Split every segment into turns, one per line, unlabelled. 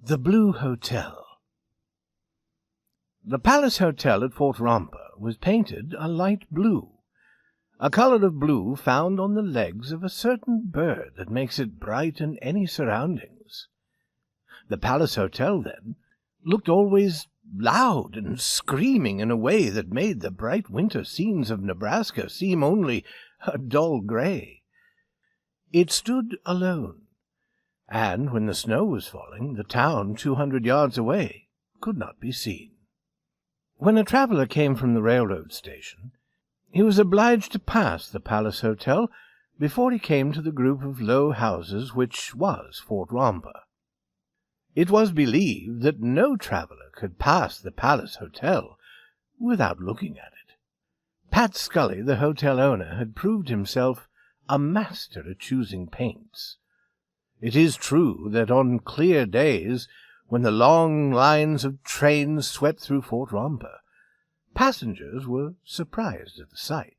The Blue Hotel. The Palace Hotel at Fort Romper was painted a light blue, a color of blue found on the legs of a certain bird that makes it bright in any surroundings. The Palace Hotel, then, looked always loud and screaming in a way that made the bright winter scenes of Nebraska seem only a dull gray. It stood alone, and when the snow was falling, the town 200 yards away could not be seen. When a traveler came from the railroad station, he was obliged to pass the Palace Hotel before he came to the group of low houses which was Fort Romper. It was believed that no traveler could pass the Palace Hotel without looking at it. Pat Scully, the hotel owner, had proved himself a master at choosing paints. It is true that on clear days, when the long lines of trains swept through Fort Romper, passengers were surprised at the sight.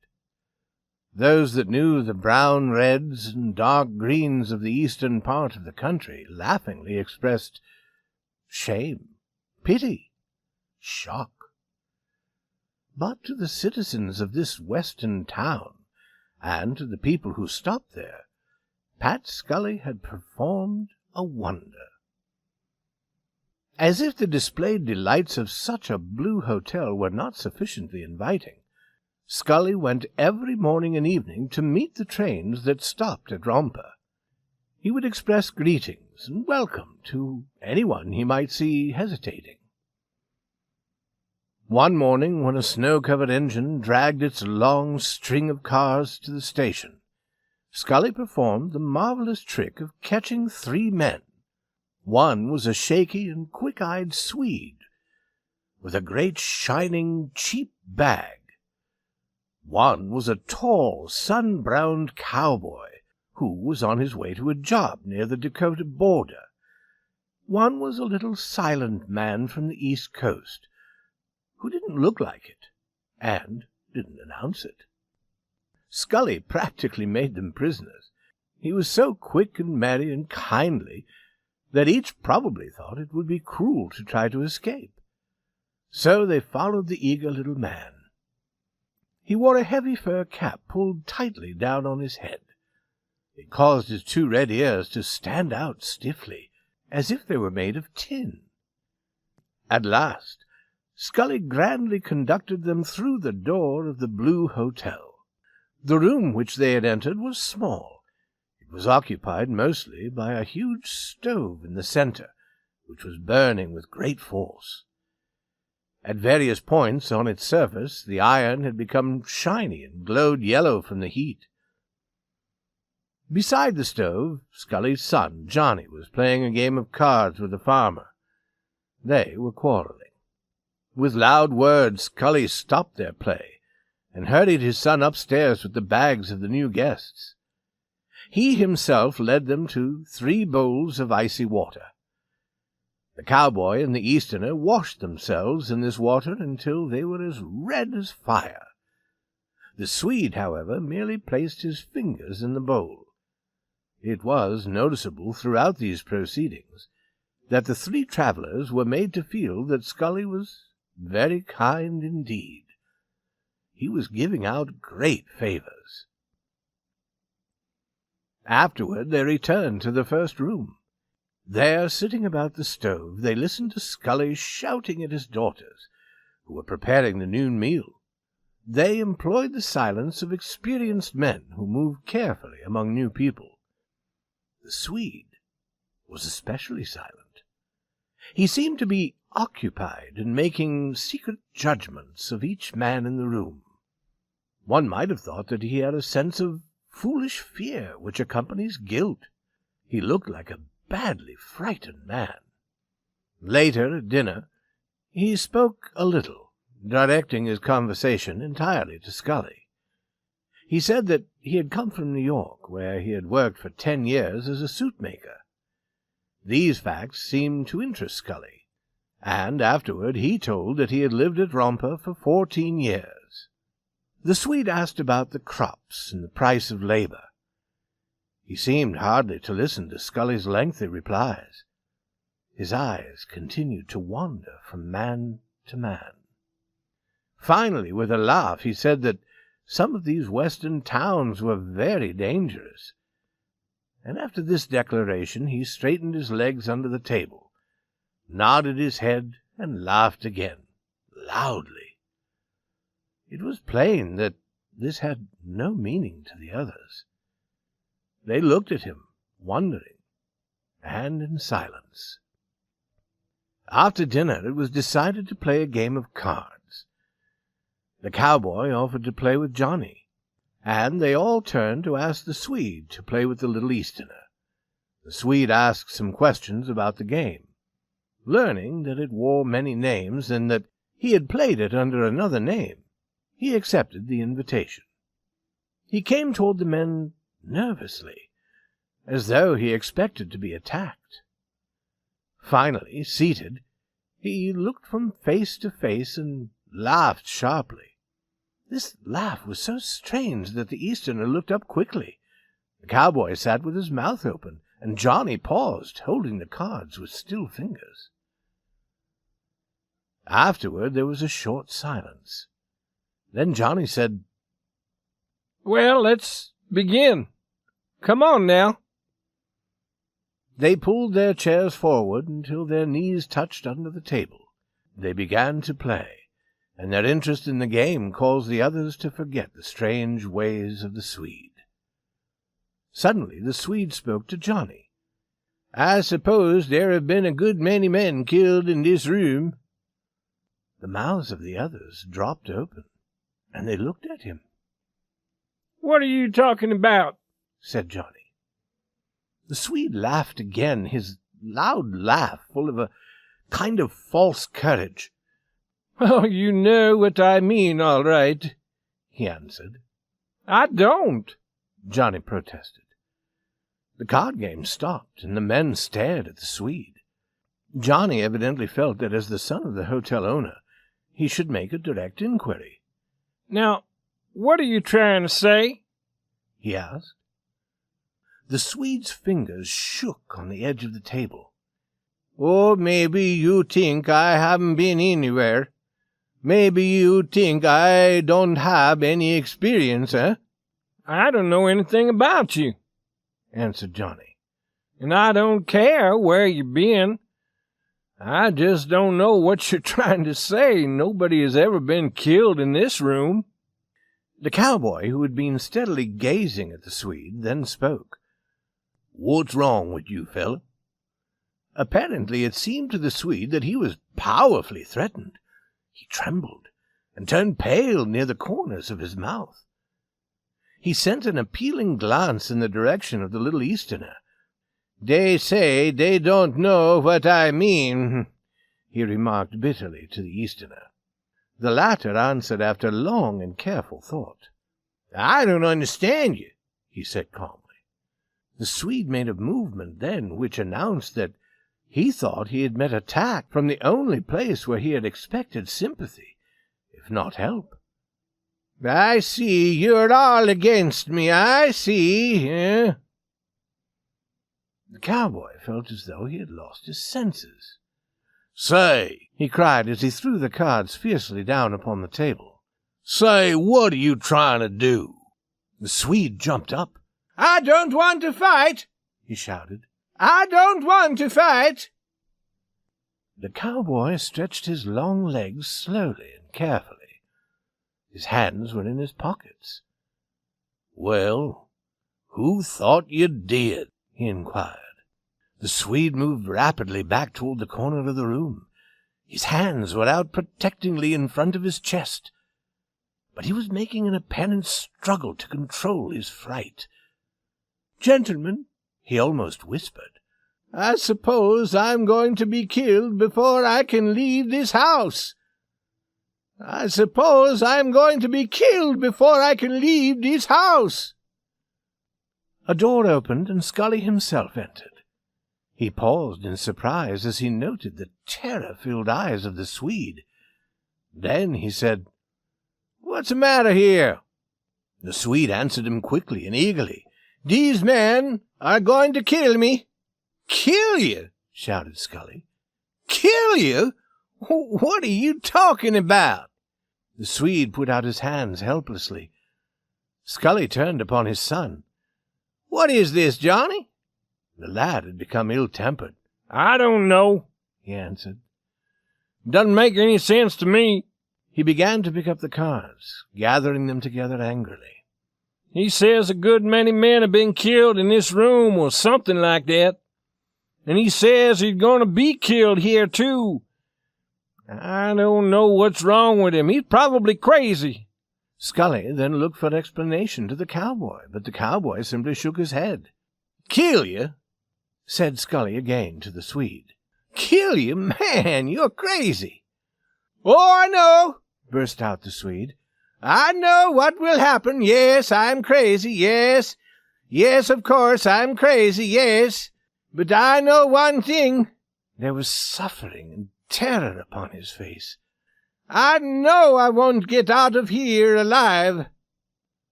Those that knew the brown reds and dark greens of the eastern part of the country laughingly expressed shame, pity, shock. But to the citizens of this western town, and to the people who stopped there, Pat Scully had performed a wonder. As if the displayed delights of such a blue hotel were not sufficiently inviting, Scully went every morning and evening to meet the trains that stopped at Romper. He would express greetings and welcome to anyone he might see hesitating. One morning, when a snow-covered engine dragged its long string of cars to the station, Scully performed the marvelous trick of catching 3 men. One was a shaky and quick-eyed Swede, with a great shining cheap bag. One was a tall, sun-browned cowboy, who was on his way to a job near the Dakota border. One was a little silent man from the East Coast, who didn't look like it, and didn't announce it. Scully practically made them prisoners. He was so quick and merry and kindly that each probably thought it would be cruel to try to escape. So they followed the eager little man. He wore a heavy fur cap pulled tightly down on his head. It caused his 2 red ears to stand out stiffly, as if they were made of tin. At last, Scully grandly conducted them through the door of the Blue Hotel. The room which they had entered was small. It was occupied mostly by a huge stove in the center, which was burning with great force. At various points on its surface the iron had become shiny and glowed yellow from the heat. Beside the stove, Scully's son, Johnny, was playing a game of cards with a farmer. They were quarreling. With loud words, Scully stopped their play and hurried his son upstairs with the bags of the new guests. He himself led them to 3 bowls of icy water. The cowboy and the Easterner washed themselves in this water until they were as red as fire. The Swede, however, merely placed his fingers in the bowl. It was noticeable throughout these proceedings that the 3 travelers were made to feel that Scully was very kind indeed. He was giving out great favors. Afterward they returned to the first room. There, sitting about the stove, they listened to Scully shouting at his daughters, who were preparing the noon meal. They employed the silence of experienced men who moved carefully among new people. The Swede was especially silent. He seemed to be occupied in making secret judgments of each man in the room. One might have thought that he had a sense of foolish fear which accompanies guilt. He looked like a badly frightened man. Later, at dinner, he spoke a little, directing his conversation entirely to Scully. He said that he had come from New York, where he had worked for 10 years as a suit-maker. These facts seemed to interest Scully, and afterward he told that he had lived at Romper for 14 years. The Swede asked about the crops and the price of labor. He seemed hardly to listen to Scully's lengthy replies. His eyes continued to wander from man to man. Finally, with a laugh, he said that some of these western towns were very dangerous. And after this declaration he straightened his legs under the table, nodded his head, and laughed again, loudly. It was plain that this had no meaning to the others. They looked at him, wondering, and in silence. After dinner it was decided to play a game of cards. The cowboy offered to play with Johnny, and they all turned to ask the Swede to play with the little Easterner. The Swede asked some questions about the game. Learning that it wore many names and that he had played it under another name, he accepted the invitation. He came toward the men nervously, as though he expected to be attacked. Finally, seated, he looked from face to face and laughed sharply. This laugh was so strange that the Easterner looked up quickly. The cowboy sat with his mouth open, and Johnny paused, holding the cards with still fingers. Afterward there was a short silence. Then Johnny said,
"Well, let's begin. Come on now."
They pulled their chairs forward until their knees touched under the table. They began to play, and their interest in the game caused the others to forget the strange ways of the Swede. Suddenly the Swede spoke to Johnny. "I suppose there have been a good many men killed in this room." The mouths of the others dropped open, and they looked at him.
"What are you talking about?"
said Johnny. The Swede laughed again, his loud laugh full of a kind of false courage.
"Oh, you know what I mean, all right,"
he answered.
"I don't,"
Johnny protested. The card game stopped, and the men stared at the Swede. Johnny evidently felt that as the son of the hotel owner, he should make a direct inquiry.
"Now, what are you trying to say?"
he asked. The Swede's fingers shook on the edge of the table. "Oh, maybe you think I haven't been anywhere. Maybe you think I don't have any experience, eh?"
"I don't know anything about you,"
answered Johnny.
"And I don't care where you've been. I just don't know what you're trying to say. Nobody has ever been killed in this room."
The cowboy, who had been steadily gazing at the Swede, then spoke. "What's wrong with you, fella?" Apparently it seemed to the Swede that he was powerfully threatened. He trembled and turned pale near the corners of his mouth. He sent an appealing glance in the direction of the little Easterner. "They say they don't know what I mean," he remarked bitterly to the Easterner. The latter answered after long and careful thought. "I don't understand you," he said calmly. The Swede made a movement then which announced that he thought he had met attack from the only place where he had expected sympathy, if not help. "I see you're all against me, I see, eh?" The cowboy felt as though he had lost his senses. "Say," he cried as he threw the cards fiercely down upon the table. "Say, what are you trying to do?" The Swede jumped up. "I don't want to fight," he shouted. "I don't want to fight." The cowboy stretched his long legs slowly and carefully. His hands were in his pockets. "Well, who thought you did?" he inquired. The Swede moved rapidly back toward the corner of the room. His hands were out protectingly in front of his chest, but he was making an apparent struggle to control his fright. "Gentlemen," he almost whispered, "I suppose I'm going to be killed before I can leave this house. I suppose I'm going to be killed before I can leave this house." A door opened and Scully himself entered. He paused in surprise as he noted the terror-filled eyes of the Swede. Then he said, "What's the matter here?" The Swede answered him quickly and eagerly. "These men are going to kill me." "Kill you?" shouted Scully. Kill you? What are you talking about? The Swede put out his hands helplessly. Scully turned upon his son. What is this, Johnny? The lad had become ill-tempered.
I don't know,
he answered.
Doesn't make any sense to me.
He began to pick up the cards, gathering them together angrily.
He says a good many men have been killed in this room or something like that. And he says he's going to be killed here, too. I don't know what's wrong with him. He's probably crazy.
Scully then looked for an explanation to the cowboy, but the cowboy simply shook his head. Kill you? Said Scully again to the Swede. Kill you? Man, you're crazy. Oh, I know, burst out the Swede. I know what will happen. Yes, I'm crazy. Yes, of course, I'm crazy. Yes. But I know one thing. There was suffering and terror upon his face. I know I won't get out of here alive.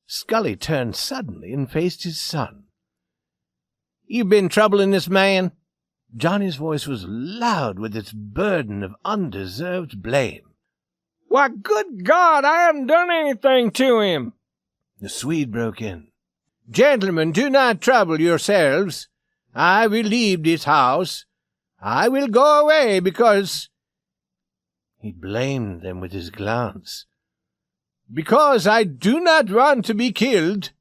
Scully turned suddenly and faced his son. You been troubling this man? Johnny's voice was loud with its burden of undeserved blame.
Why, good God, I haven't done anything to him.
The Swede broke in. Gentlemen, do not trouble yourselves. I will leave this house. I will go away because... He blamed them with his glance. Because I do not want to be killed.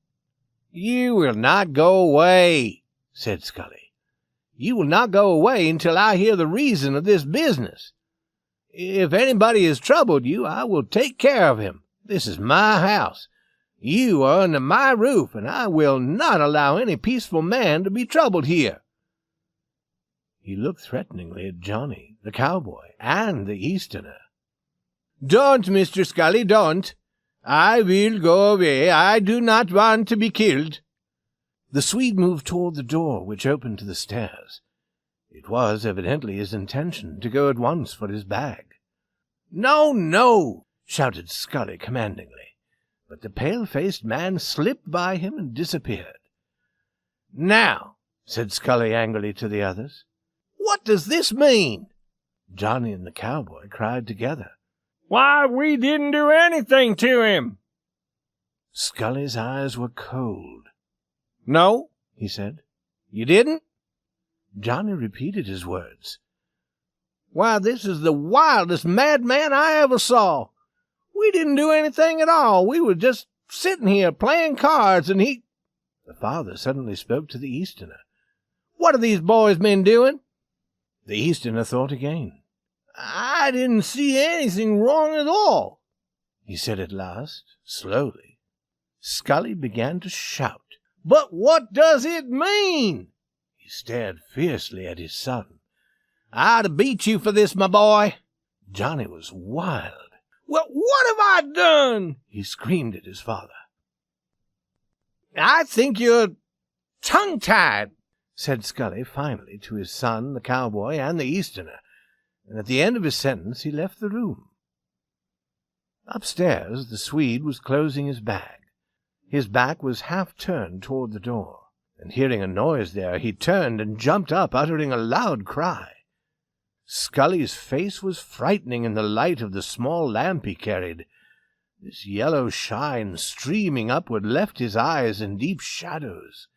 You will not go away, said Scully. You will not go away until I hear the reason of this business. If anybody has troubled you, I will take care of him. This is my house. You are under my roof, and I will not allow any peaceful man to be troubled here. He looked threateningly at Johnny, the cowboy, and the Easterner. Don't, Mr. Scully, don't. I will go away. I do not want to be killed. The Swede moved toward the door which opened to the stairs. It was evidently his intention to go at once for his bag. No, no, shouted Scully commandingly, but the pale-faced man slipped by him and disappeared. Now, said Scully angrily to the others, what does this mean? Johnny and the cowboy cried together.
Why, we didn't do anything to him.
Scully's eyes were cold.
No,
he said.
You didn't?
Johnny repeated his words.
Why, this is the wildest madman I ever saw. We didn't do anything at all. We were just sitting here playing cards, and he...
The father suddenly spoke to the Easterner.
What have these boys been doing?
The Easterner thought again.
I didn't see anything wrong at all,
he said at last, slowly.
Scully began to shout. But what does it mean?
He stared fiercely at his son.
I'd have beat you for this, my boy.
Johnny was wild.
Well, what have I done?
He screamed at his father.
I think you're tongue-tied,
said Scully finally to his son, the cowboy, and the Easterner, and at the end of his sentence he left the room. Upstairs the Swede was closing his bag. His back was half turned toward the door, and hearing a noise there, he turned and jumped up, uttering a loud cry. Scully's face was frightening in the light of the small lamp he carried. This yellow shine streaming upward left his eyes in deep shadows.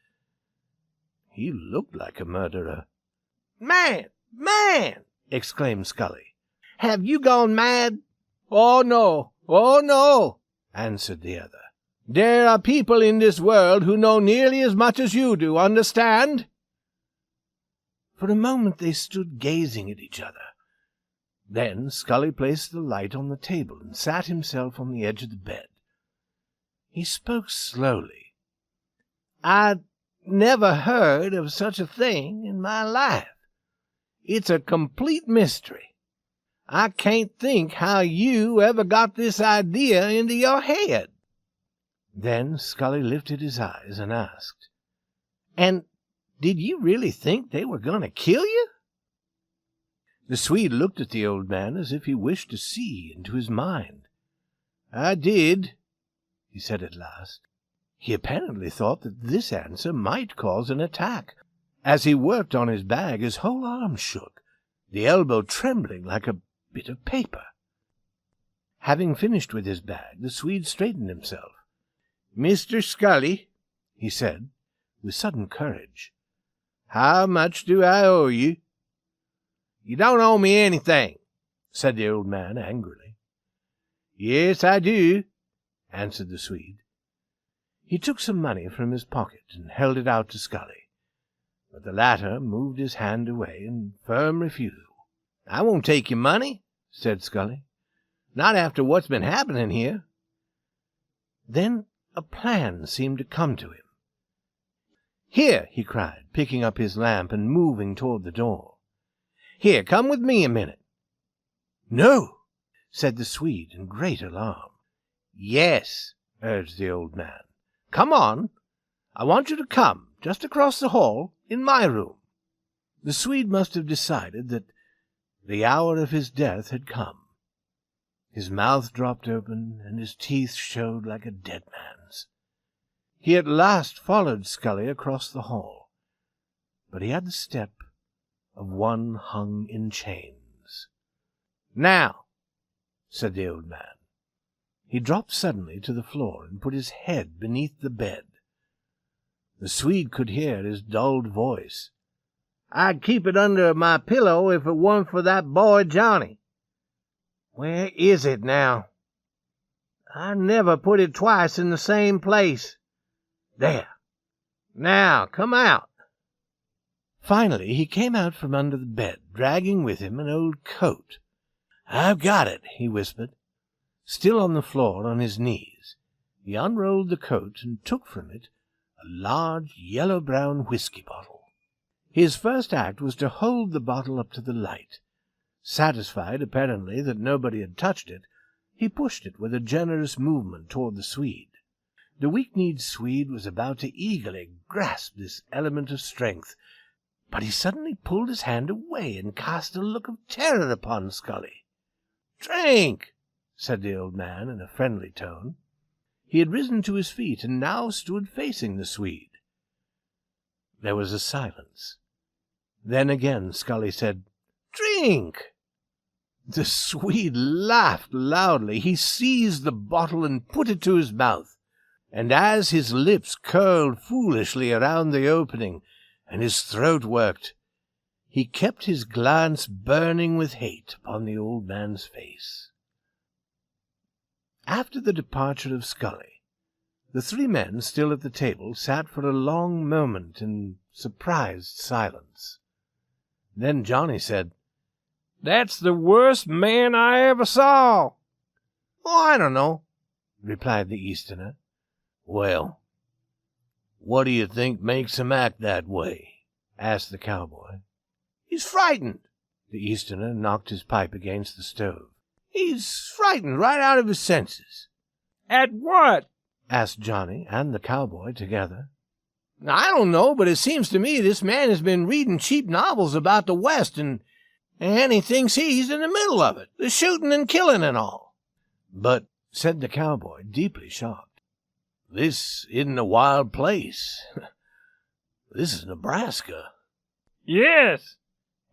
He looked like a murderer.
Man! Exclaimed Scully.
Have you gone mad?
Oh, no, answered the other. There are people in this world who know nearly as much as you do, understand?
For a moment they stood gazing at each other. Then Scully placed the light on the table and sat himself on the edge of the bed. He spoke slowly.
I'd never heard of such a thing in my life. It's a complete mystery. I can't think how you ever got this idea into your head.
Then Scully lifted his eyes and asked,
And did you really think they were going to kill you?
The Swede looked at the old man as if he wished to see into his mind.
I did,
he said at last. He apparently thought that this answer might cause an attack. As he worked on his bag, his whole arm shook. the elbow trembling like a bit of paper. Having finished with his bag, the Swede straightened himself. "Mr. Scully," he said, with sudden courage, "how much do I owe you?" "You don't owe me anything," said the old man angrily. "Yes, I do," answered the Swede. He took some money from his pocket and held it out to Scully, but the latter moved his hand away in firm refusal. "I won't take your money," said Scully. "Not after what's been happening here." Then a plan seemed to come to him. "Here," he cried, picking up his lamp and moving toward the door. "Here, come with me a minute." "No," said the Swede in great alarm. "Yes," urged the old man. "Come on. I want you to come, just across the hall, in my room." The Swede must have decided that the hour of his death had come. His mouth dropped open, and his teeth showed like a dead man's. He at last followed Scully across the hall, but he had the step of one hung in chains. "Now," said the old man. He dropped suddenly to the floor and put his head beneath the bed. The Swede could hear his dulled voice. "I'd keep it under my pillow if it weren't for that boy Johnny. Where is it now? I never put it twice in the same place. There. Now, come out." Finally he came out from under the bed, dragging with him an old coat. "I've got it," he whispered. Still on the floor on his knees, he unrolled the coat and took from it a large yellow-brown whiskey bottle. His first act was to hold the bottle up to the light. Satisfied, apparently, that nobody had touched it, he pushed it with a generous movement toward the Swede. The weak-kneed Swede was about to eagerly grasp this element of strength, but he suddenly pulled his hand away and cast a look of terror upon Scully. "Drink," said the old man in a friendly tone. He had risen to his feet and now stood facing the Swede. There was a silence. Then again Scully said, "Drink." The Swede laughed loudly. He seized the bottle and put it to his mouth, and as his lips curled foolishly around the opening and his throat worked, he kept his glance burning with hate upon the old man's face. After the departure of Scully, the three men still at the table sat for a long moment in surprised silence. Then Johnny said,
"That's the worst man I ever saw."
"Oh, I don't know," replied the Easterner. "Well, what do you think makes him act that way?" asked the cowboy. "He's frightened." The Easterner knocked his pipe against the stove. "He's frightened right out of his senses."
"At what?"
asked Johnny and the cowboy together. "I don't know, but it seems to me this man has been reading cheap novels about the West, and he thinks he's in the middle of it, the shooting and killing and all." "But," said the cowboy, deeply shocked, "this isn't a wild place. This is Nebraska."
"Yes,"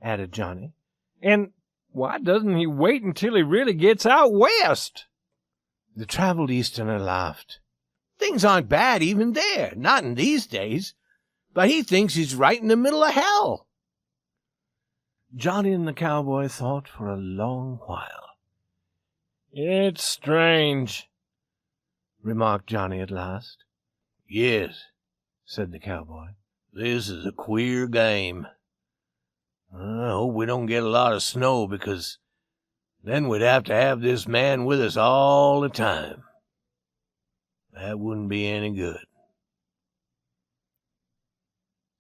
added Johnny.
"And why doesn't he wait until he really gets out west?"
The traveled Easterner laughed. "Things aren't bad even there, not in these days, but he thinks he's right in the middle of hell." Johnny and the cowboy thought for a long while.
"It's strange,"
remarked Johnny at last. "Yes," said the cowboy. "This is a queer game. I hope we don't get a lot of snow, because then we'd have to have this man with us all the time. That wouldn't be any good."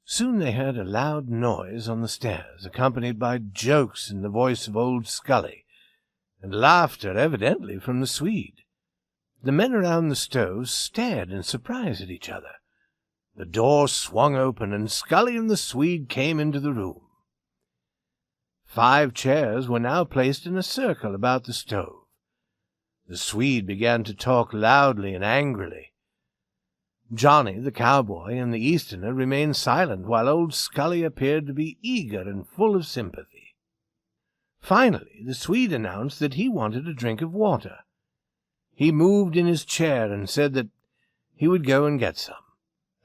Soon they heard a loud noise on the stairs, accompanied by jokes in the voice of old Scully, and laughter evidently from the Swede. The men around the stove stared in surprise at each other. The door swung open, and Scully and the Swede came into the room. 5 chairs were now placed in a circle about the stove. The Swede began to talk loudly and angrily. Johnny, the cowboy, and the Easterner remained silent, while old Scully appeared to be eager and full of sympathy. Finally, the Swede announced that he wanted a drink of water. He moved in his chair and said that he would go and get some.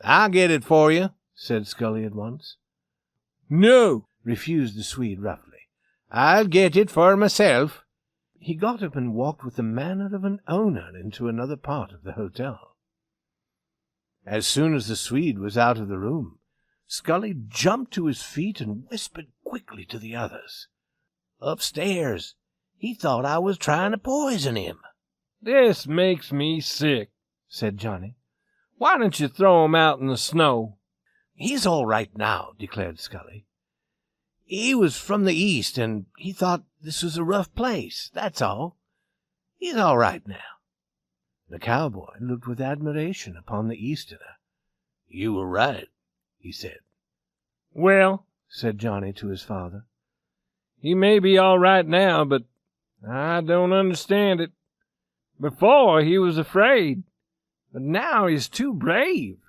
"I'll get it for you," said Scully at once.
"No,"
refused the Swede roughly. "I'll get it for myself." He got up and walked with the manner of an owner into another part of the hotel. As soon as the Swede was out of the room, Scully jumped to his feet and whispered quickly to the others. "Upstairs. He thought I was trying to poison him."
"This makes me sick,"
said Johnny.
"Why don't you throw him out in the snow?"
"He's all right now," declared Scully. "He was from the East, and he thought this was a rough place, that's all. He's all right now." The cowboy looked with admiration upon the Easterner. "You were right," he said.
"Well," said
Johnny to his father,
"he may be all right now, but I don't understand it. Before he was afraid, but now he's too brave."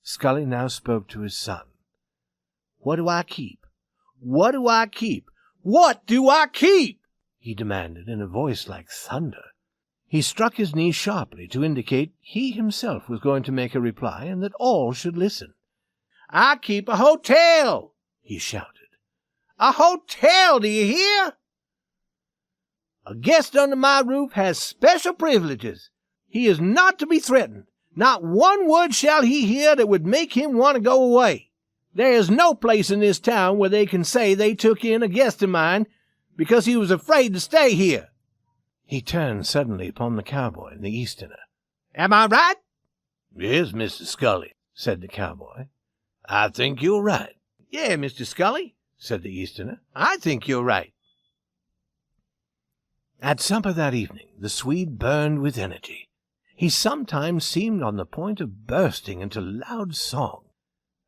Scully now spoke to his son. "What do I keep? What do I keep? What do I keep?" he demanded in a voice like thunder. He struck his knee sharply to indicate he himself was going to make a reply and that all should listen. "I keep a hotel," he shouted. "A hotel, do you hear? A guest under my roof has special privileges. He is not to be threatened. Not one word shall he hear that would make him want to go away. There is no place in this town where they can say they took in a guest of mine because he was afraid to stay here." He turned suddenly upon the cowboy and the Easterner. "Am I right?" "Yes, Mr. Scully," said the cowboy. "I think you're right." "Yeah, Mr. Scully," said the Easterner. "I think you're right." At supper that evening, the Swede burned with energy. He sometimes seemed on the point of bursting into loud song,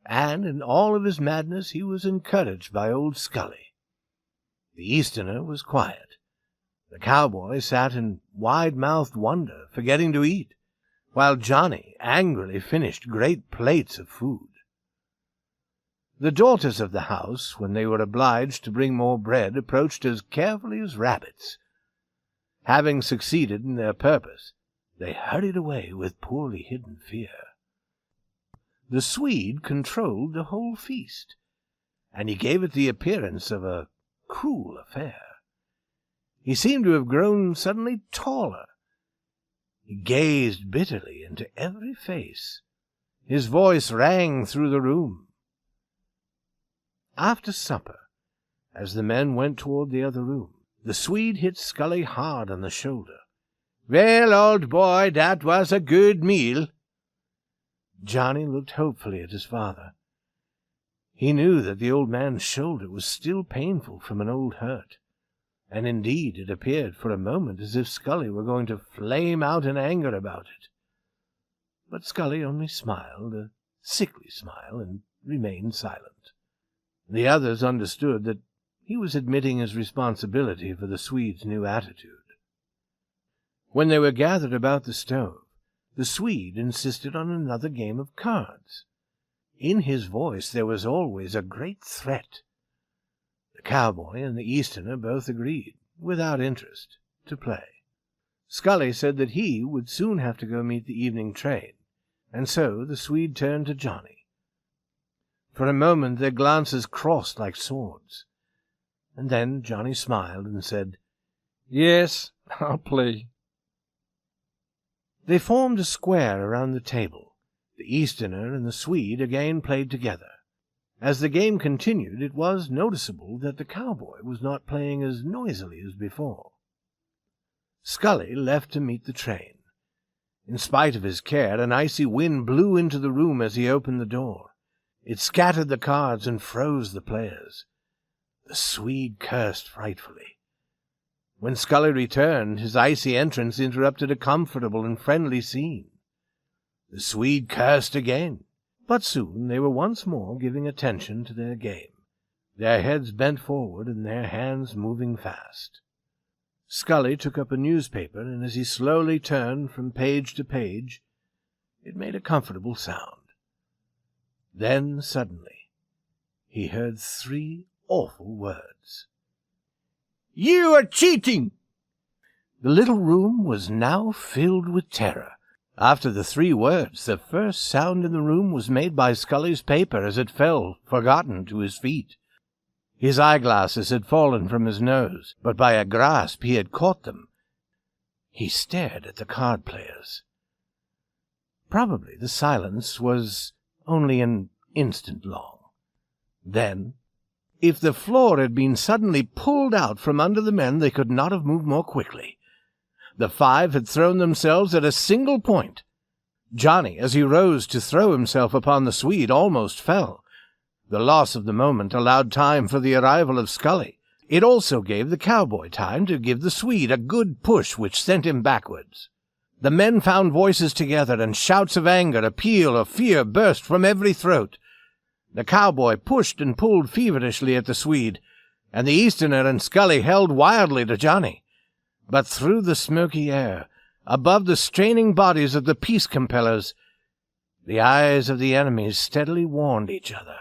and in all of his madness he was encouraged by old Scully. The Easterner was quiet. The cowboy sat in wide-mouthed wonder, forgetting to eat, while Johnny angrily finished great plates of food. The daughters of the house, when they were obliged to bring more bread, approached as carefully as rabbits. Having succeeded in their purpose, they hurried away with poorly hidden fear. The Swede controlled the whole feast, and he gave it the appearance of a cruel affair. He seemed to have grown suddenly taller. He gazed bitterly into every face. His voice rang through the room. After supper, as the men went toward the other room, the Swede hit Scully hard on the shoulder. "Well, old boy, that was a good meal." Johnny looked hopefully at his father. He knew that the old man's shoulder was still painful from an old hurt, and indeed it appeared for a moment as if Scully were going to flame out in anger about it. But Scully only smiled, a sickly smile, and remained silent. The others understood that he was admitting his responsibility for the Swede's new attitude. When they were gathered about the stove, the Swede insisted on another game of cards. In his voice there was always a great threat. The cowboy and the Easterner both agreed, without interest, to play. Scully said that he would soon have to go meet the evening train, and so the Swede turned to Johnny. For a moment their glances crossed like swords, and then Johnny smiled and said, "Yes, I'll play." They formed a square around the table. The Easterner and the Swede again played together. As the game continued, it was noticeable that the cowboy was not playing as noisily as before. Scully left to meet the train. In spite of his care, an icy wind blew into the room as he opened the door. It scattered the cards and froze the players. The Swede cursed frightfully. When Scully returned, his icy entrance interrupted a comfortable and friendly scene. The Swede cursed again, but soon they were once more giving attention to their game, their heads bent forward and their hands moving fast. Scully took up a newspaper, and as he slowly turned from page to page, it made a comfortable sound. Then, suddenly, he heard 3 awful words.
You are cheating!"
The little room was now filled with terror. After the 3 words, the first sound in the room was made by Scully's paper as it fell, forgotten, to his feet. His eyeglasses had fallen from his nose, but by a grasp he had caught them. He stared at the card players. Probably the silence was only an instant long. Then, if the floor had been suddenly pulled out from under the men, they could not have moved more quickly. The 5 had thrown themselves at a single point. Johnny, as he rose to throw himself upon the Swede, almost fell. The loss of the moment allowed time for the arrival of Scully. It also gave the cowboy time to give the Swede a good push which sent him backwards. The men found voices together, and shouts of anger, appeal, or fear burst from every throat. The cowboy pushed and pulled feverishly at the Swede, and the Easterner and Scully held wildly to Johnny. But through the smoky air, above the straining bodies of the peace compellers, the eyes of the enemies steadily warned each other.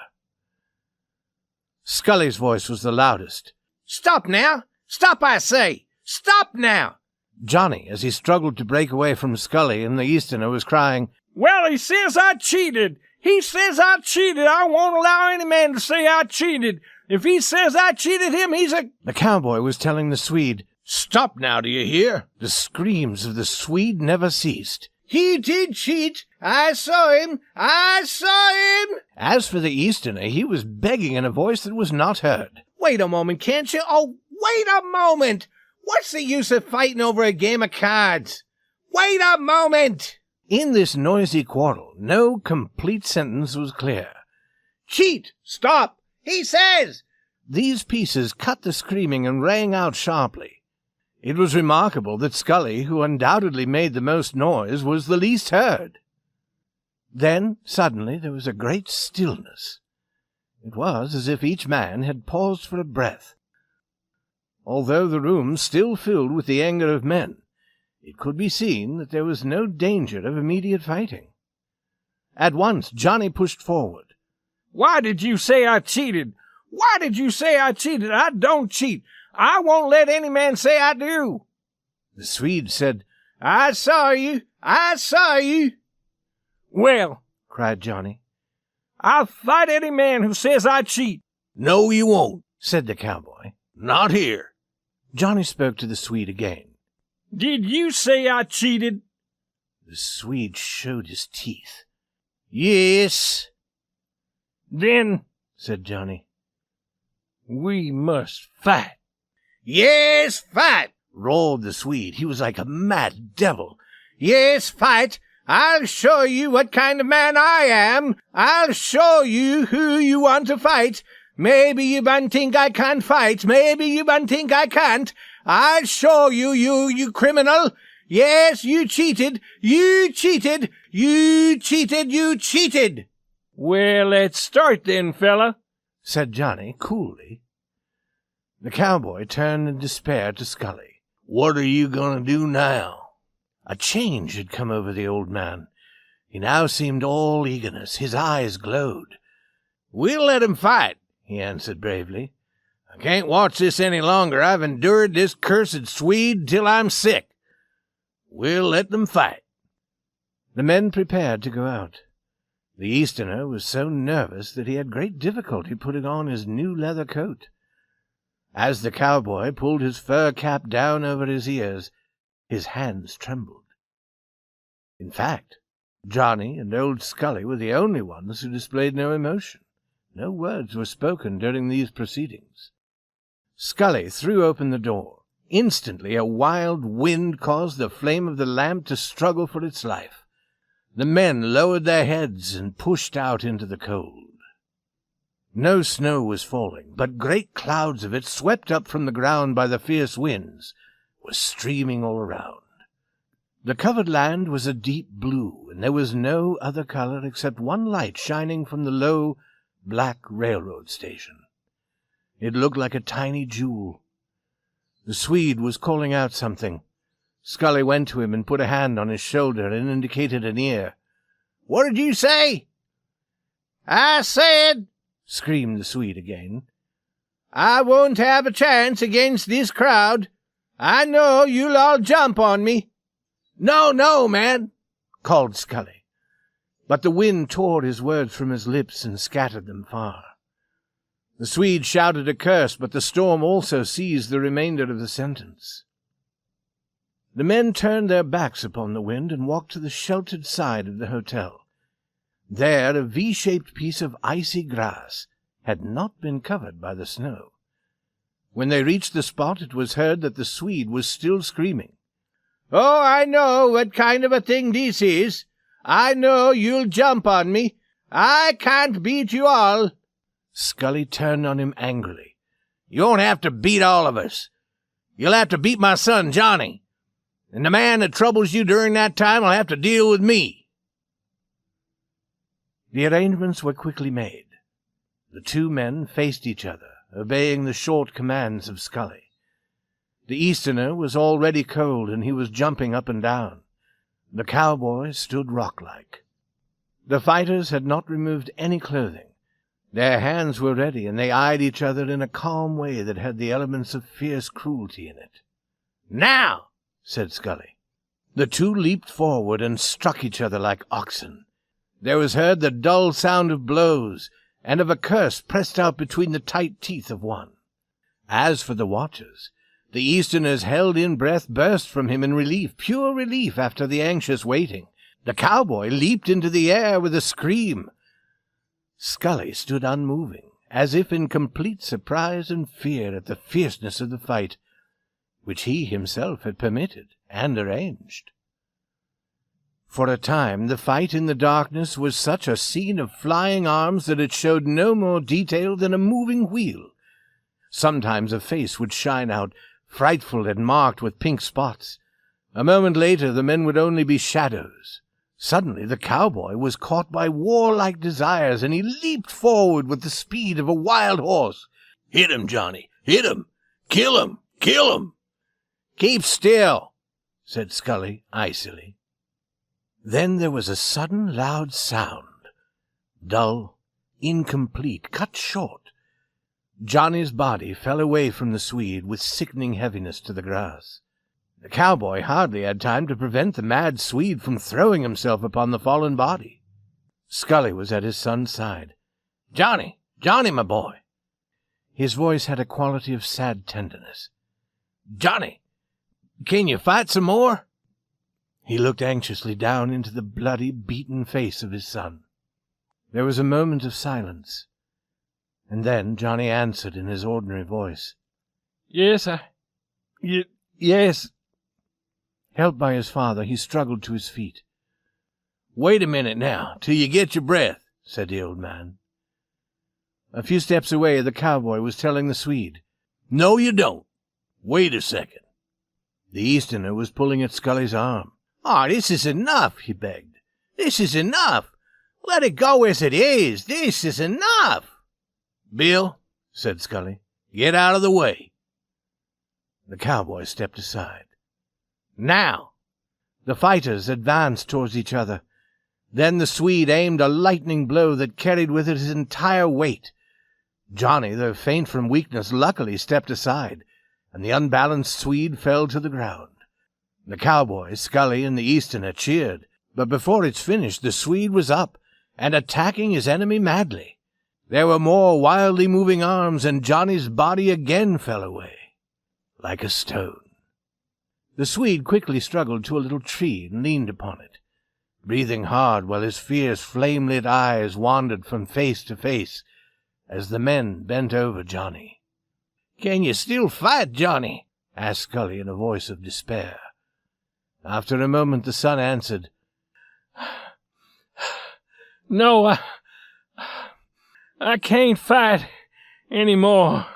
Scully's voice was the loudest.
"Stop now! Stop, I say! Stop now!"
Johnny, as he struggled to break away from Scully and the Easterner, was crying,
"Well, he says I cheated! He says I cheated! I won't allow any man to say I cheated! If he says I cheated him, he's a—"
The cowboy was telling the Swede,
"Stop now, do you hear?"
The screams of the Swede never ceased.
"He did cheat! I saw him! I saw him!"
As for the Easterner, he was begging in a voice that was not heard.
"Wait a moment, can't you? Oh, wait a moment! What's the use of fighting over a game of cards? Wait a moment!"
In this noisy quarrel, no complete sentence was clear.
"Cheat! Stop! He says—"
These pieces cut the screaming and rang out sharply. It was remarkable that Scully, who undoubtedly made the most noise, was the least heard. Then, suddenly, there was a great stillness. It was as if each man had paused for a breath. Although the room still filled with the anger of men, it could be seen that there was no danger of immediate fighting. At once Johnny pushed forward.
"Why did you say I cheated? Why did you say I cheated? I don't cheat. I won't let any man say I do."
The Swede said,
"I saw you. I saw you." "Well,"
cried Johnny,
"I'll fight any man who says I cheat."
"No, you won't," said the cowboy.
"Not here."
Johnny spoke to the Swede again.
"Did you say I cheated?"
The Swede showed his teeth. "Yes."
"Then,"
said Johnny,
"we must fight."
"Yes, fight!" roared the Swede. He was like a mad devil.
"Yes, fight! I'll show you what kind of man I am. I'll show you who you want to fight. Maybe you think I can't fight. Maybe you think I can't. I'll show you, you criminal. Yes, you cheated. You cheated. You cheated. You cheated." "Well, let's start then, fella,"
said Johnny coolly. The cowboy turned in despair to Scully. "What are you going to do now?" A change had come over the old man. He now seemed all eagerness. His eyes glowed.
"We'll let him fight," he answered bravely. "I can't watch this any longer. I've endured this cursed Swede till I'm sick. We'll let them fight."
The men prepared to go out. The Easterner was so nervous that he had great difficulty putting on his new leather coat. As the cowboy pulled his fur cap down over his ears, his hands trembled. In fact, Johnny and old Scully were the only ones who displayed no emotion. No words were spoken during these proceedings. Scully threw open the door. Instantly a wild wind caused the flame of the lamp to struggle for its life. The men lowered their heads and pushed out into the cold. No snow was falling, but great clouds of it, swept up from the ground by the fierce winds, were streaming all around. The covered land was a deep blue, and there was no other color except one light shining from the low, black railroad station. It looked like a tiny jewel. The Swede was calling out something. Scully went to him and put a hand on his shoulder and indicated an ear.
"What did you say?" "I said,"
screamed the Swede again, I won't have a chance against this crowd. I know you'll all jump on me." "No, no, man," called Scully. But the wind tore his words from his lips and scattered them far. The Swede shouted a curse, but the storm also seized the remainder of the sentence. The men turned their backs upon the wind and walked to the sheltered side of the hotel. There a V-shaped piece of icy grass had not been covered by the snow. When they reached the spot, it was heard that the Swede was still screaming. "Oh, I know what kind of a thing this is. I know you'll jump on me. I can't beat you all." Scully turned on him angrily. "You won't have to beat all of us. You'll have to beat my son, Johnny. And the man that troubles you during that time will have to deal with me." The arrangements were quickly made. The two men faced each other, obeying the short commands of Scully. The Easterner was already cold, and he was jumping up and down. The cowboy stood rock-like. The fighters had not removed any clothing. Their hands were ready, and they eyed each other in a calm way that had the elements of fierce cruelty in it. "Now!" said Scully. The two leaped forward and struck each other like oxen. There was heard the dull sound of blows, and of a curse pressed out between the tight teeth of one. As for the watchers, the Easterner's held-in breath burst from him in relief, pure relief after the anxious waiting. The cowboy leaped into the air with a scream. Scully stood unmoving, as if in complete surprise and fear at the fierceness of the fight, which he himself had permitted and arranged. For a time the fight in the darkness was such a scene of flying arms that it showed no more detail than a moving wheel. Sometimes a face would shine out, frightful and marked with pink spots. A moment later the men would only be shadows. Suddenly the cowboy was caught by warlike desires, and he leaped forward with the speed of a wild horse. "Hit him, Johnny! Hit him! Kill him! Kill him!" "Keep still," said Scully icily. Then there was a sudden loud sound, dull, incomplete, cut short. Johnny's body fell away from the Swede with sickening heaviness to the grass. The cowboy hardly had time to prevent the mad Swede from throwing himself upon the fallen body. Scully was at his son's side. "Johnny, Johnny, my boy." His voice had a quality of sad tenderness. "Johnny, can you fight some more?" He looked anxiously down into the bloody, beaten face of his son. There was a moment of silence, and then Johnny answered in his ordinary voice. "Yes, yes." Helped by his father, he struggled to his feet. "Wait a minute now, till you get your breath," said the old man. A few steps away, the cowboy was telling the Swede, "No, you don't. Wait a second." The Easterner was pulling at Scully's arm. "Oh, this is enough," he begged. "This is enough. Let it go as it is. This is enough." "Bill," said Scully, "get out of the way." The cowboy stepped aside. "Now!" The fighters advanced towards each other. Then the Swede aimed a lightning blow that carried with it his entire weight. Johnny, though faint from weakness, luckily stepped aside, and the unbalanced Swede fell to the ground. The cowboy, Scully, and the Easterner cheered, but before it's finished the Swede was up, and attacking his enemy madly. There were more wildly moving arms, and Johnny's body again fell away, like a stone. The Swede quickly struggled to a little tree and leaned upon it, breathing hard while his fierce, flame-lit eyes wandered from face to face as the men bent over Johnny. "Can you still fight, Johnny?" asked Scully in a voice of despair. After a moment the son answered, "No, I can't fight any more."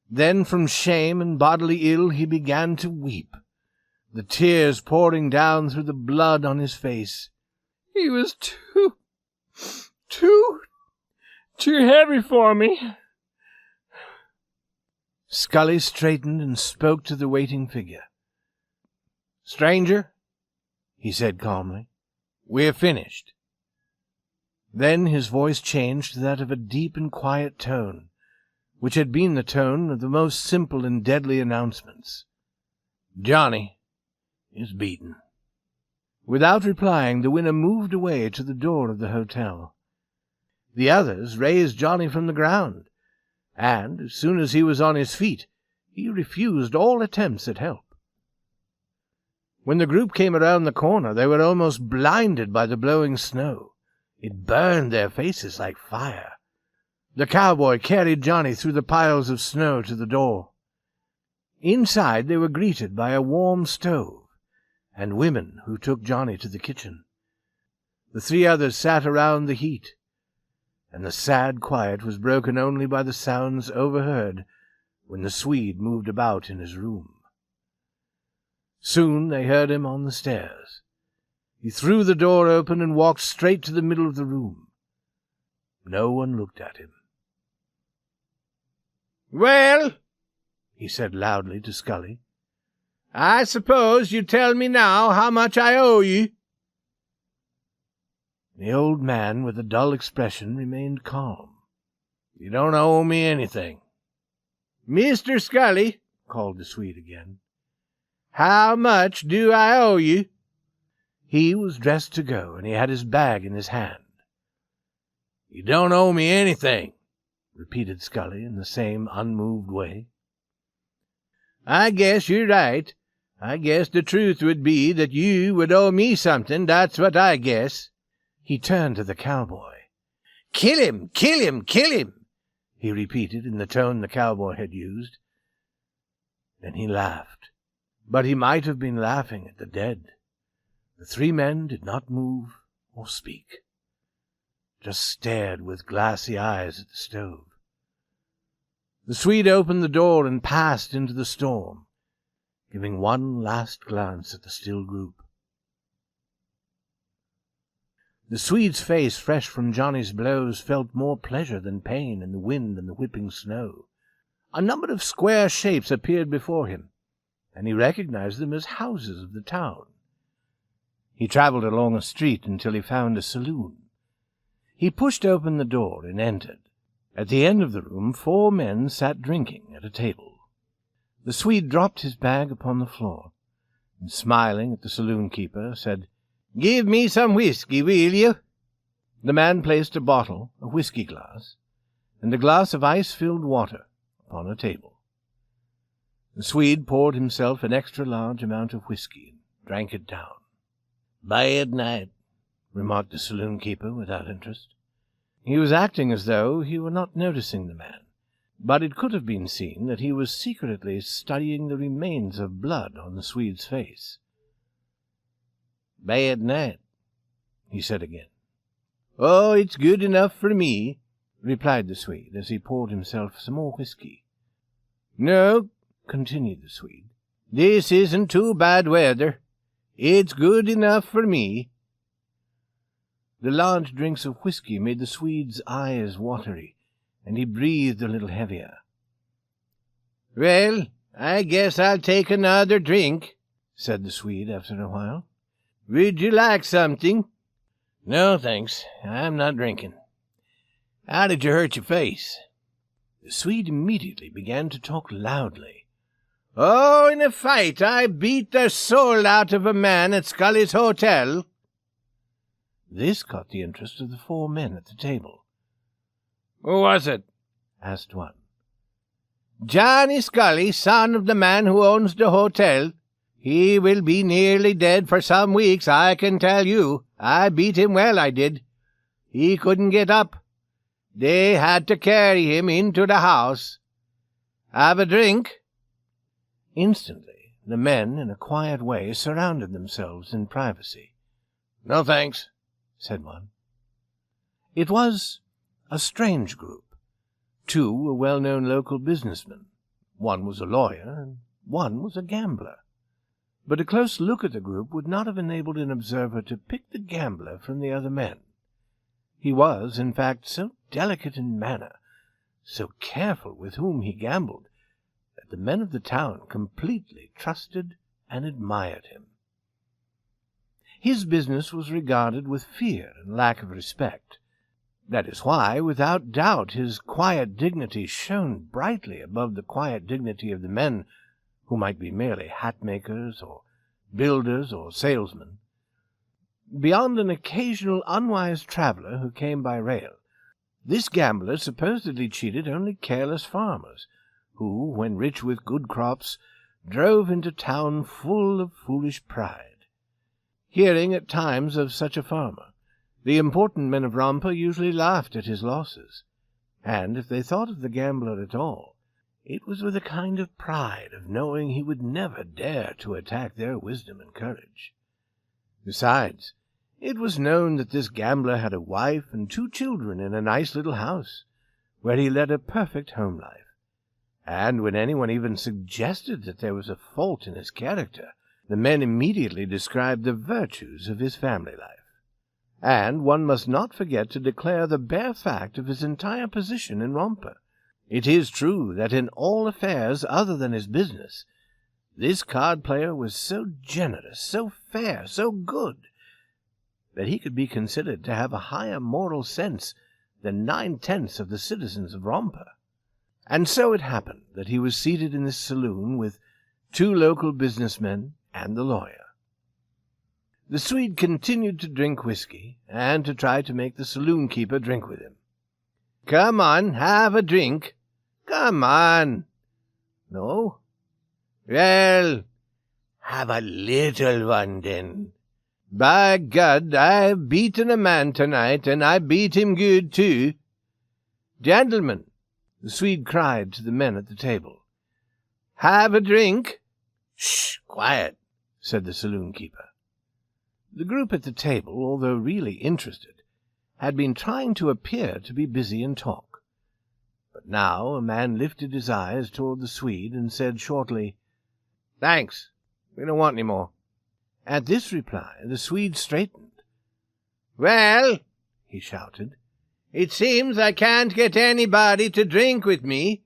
Then from shame and bodily ill he began to weep, the tears pouring down through the blood on his face. "He was too heavy for me." Scully straightened and spoke to the waiting figure. "Stranger," he said calmly, "we're finished." Then his voice changed to that of a deep and quiet tone, which had been the tone of the most simple and deadly announcements. "Johnny is beaten." Without replying, the winner moved away to the door of the hotel. The others raised Johnny from the ground, and, as soon as he was on his feet, he refused all attempts at help. When the group came around the corner, they were almost blinded by the blowing snow. It burned their faces like fire. The cowboy carried Johnny through the piles of snow to the door. Inside they were greeted by a warm stove, and women who took Johnny to the kitchen. The three others sat around the heat, and the sad quiet was broken only by the sounds overheard when the Swede moved about in his room. Soon they heard him on the stairs. He threw the door open and walked straight to the middle of the room. No one looked at him. "Well," he said loudly to Scully, "I suppose you tell me now how much I owe you." The old man, with a dull expression, remained calm. "You don't owe me anything." "Mr. Scully," called the Swede again, "how much do I owe you?" He was dressed to go, and he had his bag in his hand. "You don't owe me anything," repeated Scully in the same unmoved way. "I guess you're right. I guess the truth would be that you would owe me something, that's what I guess." He turned to the cowboy. "Kill him! Kill him! Kill him!" he repeated in the tone the cowboy had used. Then he laughed, but he might have been laughing at the dead. The three men did not move or speak, just stared with glassy eyes at the stove. The Swede opened the door and passed into the storm, giving one last glance at the still group. The Swede's face, fresh from Johnny's blows, felt more pleasure than pain in the wind and the whipping snow. A number of square shapes appeared before him, and he recognized them as houses of the town. He traveled along a street until he found a saloon. He pushed open the door and entered. At the end of the room 4 men sat drinking at a table. The Swede dropped his bag upon the floor, and smiling at the saloon-keeper, said, "Give me some whiskey, will you?" The man placed a bottle, a whiskey glass, and a glass of ice-filled water upon a table. The Swede poured himself an extra-large amount of whiskey and drank it down. "Bad night," remarked the saloon-keeper without interest. He was acting as though he were not noticing the man, but it could have been seen that he was secretly studying the remains of blood on the Swede's face. "Bad night," he said again. "Oh, it's good enough for me," replied the Swede as he poured himself some more whiskey. "No," continued the Swede, "this isn't too bad weather. It's good enough for me." The large drinks of whiskey made the Swede's eyes watery, and he breathed a little heavier. "Well, I guess I'll take another drink," said the Swede after a while. "Would you like something?" "No, thanks. I'm not drinking. How did you hurt your face?" The Swede immediately began to talk loudly. "Oh, in a fight I beat the soul out of a man at Scully's hotel." This caught the interest of the 4 men at the table. "Who was it?" asked one. "Johnny Scully, son of the man who owns the hotel. He will be nearly dead for some weeks, I can tell you. I beat him well, I did. He couldn't get up. They had to carry him into the house. Have a drink?" Instantly, the men, in a quiet way, surrounded themselves in privacy. "No, thanks," said one. It was a strange group. 2 were well-known local businessmen. One was a lawyer, and one was a gambler. But a close look at the group would not have enabled an observer to pick the gambler from the other men. He was, in fact, so delicate in manner, so careful with whom he gambled, that the men of the town completely trusted and admired him. His business was regarded with fear and lack of respect, That is why, without doubt, his quiet dignity shone brightly above the quiet dignity of the men who might be merely hat-makers or builders or salesmen. Beyond an occasional unwise traveller who came by rail, this gambler supposedly cheated only careless farmers, who, when rich with good crops, drove into town full of foolish pride. Hearing at times of such a farmer, the important men of Romper usually laughed at his losses, and if they thought of the gambler at all, it was with a kind of pride of knowing he would never dare to attack their wisdom and courage. Besides, it was known that this gambler had a wife and 2 children in a nice little house, where he led a perfect home life, and when anyone even suggested that there was a fault in his character, the men immediately described the virtues of his family life. And one must not forget to declare the bare fact of his entire position in Romper. It is true that in all affairs other than his business, this card-player was so generous, so fair, so good, that he could be considered to have a higher moral sense than 9/10 of the citizens of Romper. And so it happened that he was seated in this saloon with 2 local businessmen and the lawyer. The Swede continued to drink whiskey, and to try to make the saloon-keeper drink with him. "Come on, have a drink. Come on." "No." "Well, have a little one, then. By God, I've beaten a man tonight, and I beat him good, too. Gentlemen," the Swede cried to the men at the table, "have a drink." "Shh, quiet," said the saloon-keeper. The group at the table, although really interested, had been trying to appear to be busy in talk. But now a man lifted his eyes toward the Swede and said shortly, "Thanks, we don't want any more." At this reply the Swede straightened. "Well," he shouted, "it seems I can't get anybody to drink with me.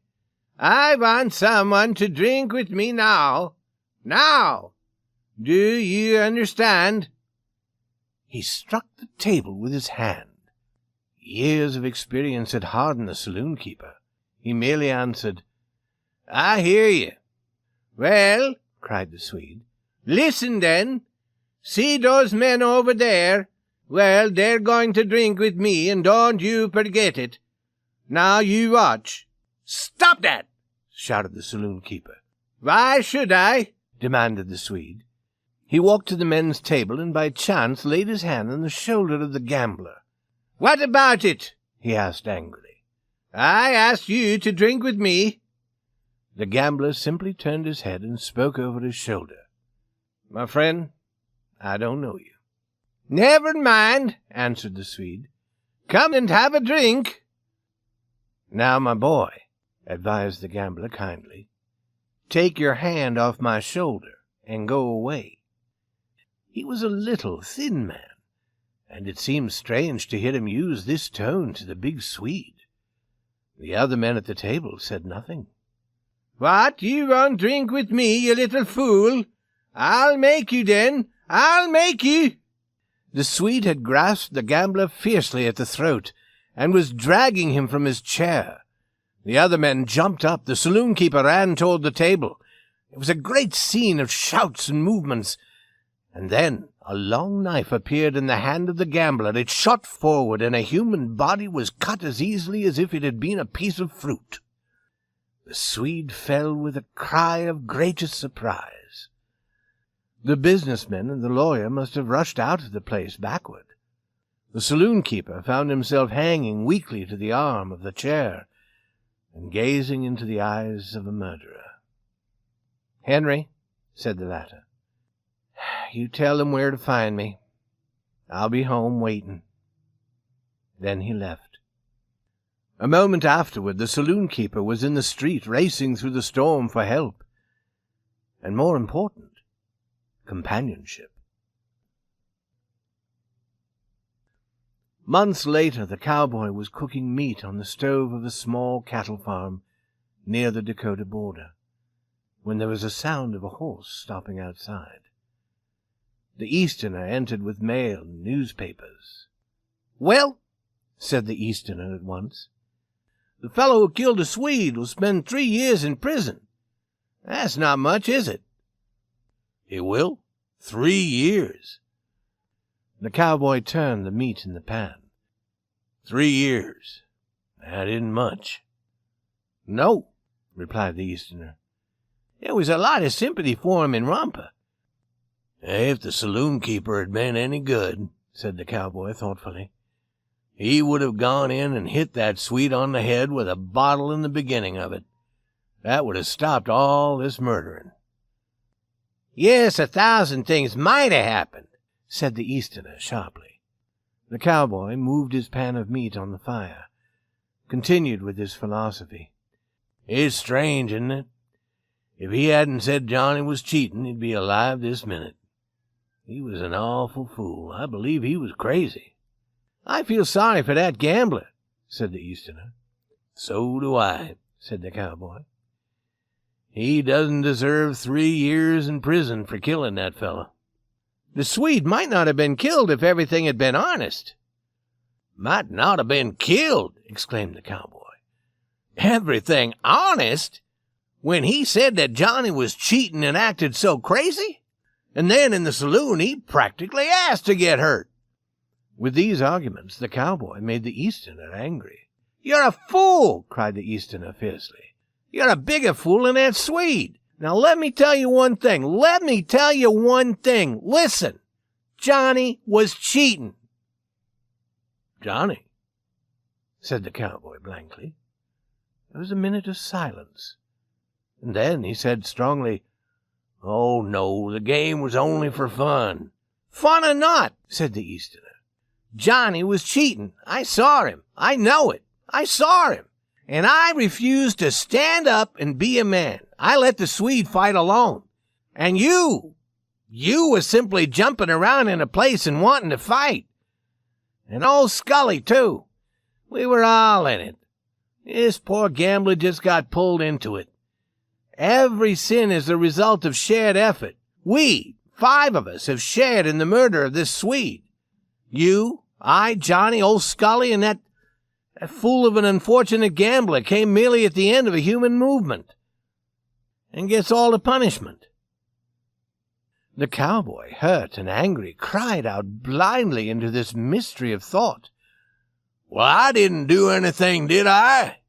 I want someone to drink with me now. Now! Do you understand?" He struck the table with his hand. Years of experience had hardened the saloon-keeper. He merely answered, "I hear you." "Well," cried the Swede, "listen then. See those men over there? Well, they're going to drink with me, and don't you forget it. Now you watch." "Stop that!" shouted the saloon-keeper. "Why should I?" demanded the Swede. He walked to the men's table and by chance laid his hand on the shoulder of the gambler. "What about it?" he asked angrily. "I asked you to drink with me." The gambler simply turned his head and spoke over his shoulder. "My friend, I don't know you." "Never mind," answered the Swede. "Come and have a drink." "Now, my boy," advised the gambler kindly, "take your hand off my shoulder and go away." He was a little, thin man, and it seemed strange to hear him use this tone to the big Swede. The other men at the table said nothing. "What, you won't drink with me, you little fool? I'll make you, then. I'll make you." The Swede had grasped the gambler fiercely at the throat, and was dragging him from his chair. The other men jumped up. The saloon-keeper ran toward the table. It was a great scene of shouts and movements. And then a long knife appeared in the hand of the gambler. It shot forward, and a human body was cut as easily as if it had been a piece of fruit. The Swede fell with a cry of greatest surprise. The businessman and the lawyer must have rushed out of the place backward. The saloon-keeper found himself hanging weakly to the arm of the chair and gazing into the eyes of a murderer. "Henry," said the latter, "you tell them where to find me. I'll be home waiting." Then he left. A moment afterward the saloon-keeper was in the street racing through the storm for help, and more important, companionship. Months later the cowboy was cooking meat on the stove of a small cattle farm near the Dakota border, when there was a sound of a horse stopping outside. The Easterner entered with mail and newspapers. "Well," said the Easterner at once. "The fellow who killed a Swede will spend 3 years in prison. That's not much, is it?" "It will? 3 years." The cowboy turned the meat in the pan. 3 years. That isn't much." "No," replied the Easterner. "There was a lot of sympathy for him in Romper." "If the saloon keeper had been any good," said the cowboy thoughtfully, "he would have gone in and hit that Swede on the head with a bottle in the beginning of it. That would have stopped all this murdering." "Yes, 1,000 things might have happened," said the Easterner sharply. The cowboy moved his pan of meat on the fire, continued with his philosophy. "It's strange, isn't it? If he hadn't said Johnny was cheating, he'd be alive this minute. He was an awful fool. I believe he was crazy." "I feel sorry for that gambler," said the Easterner. "So do I," said the cowboy. "He doesn't deserve 3 years in prison for killing that fellow." "The Swede might not have been killed if everything had been honest." "Might not have been killed!" exclaimed the cowboy. "Everything honest? When he said that Johnny was cheating and acted so crazy? And then in the saloon he practically asked to get hurt." With these arguments the cowboy made the Easterner angry. "You're a fool!" cried the Easterner fiercely. "You're a bigger fool than that Swede. Now let me tell you one thing. Listen. Johnny was cheating." "Johnny?" said the cowboy blankly. There was a minute of silence, and then he said strongly, "Oh, no, the game was only for fun." "Fun or not," said the Easterner, "Johnny was cheating. I saw him. I know it. I saw him. And I refused to stand up and be a man. I let the Swede fight alone. And you were simply jumping around in a place and wanting to fight. And old Scully, too. We were all in it. This poor gambler just got pulled into it. Every sin is the result of shared effort. We, 5 of us, have shared in the murder of this Swede. You, I, Johnny, old Scully, and that fool of an unfortunate gambler came merely at the end of a human movement and gets all the punishment." The cowboy, hurt and angry, cried out blindly into this mystery of thought. "Well, I didn't do anything, did I?"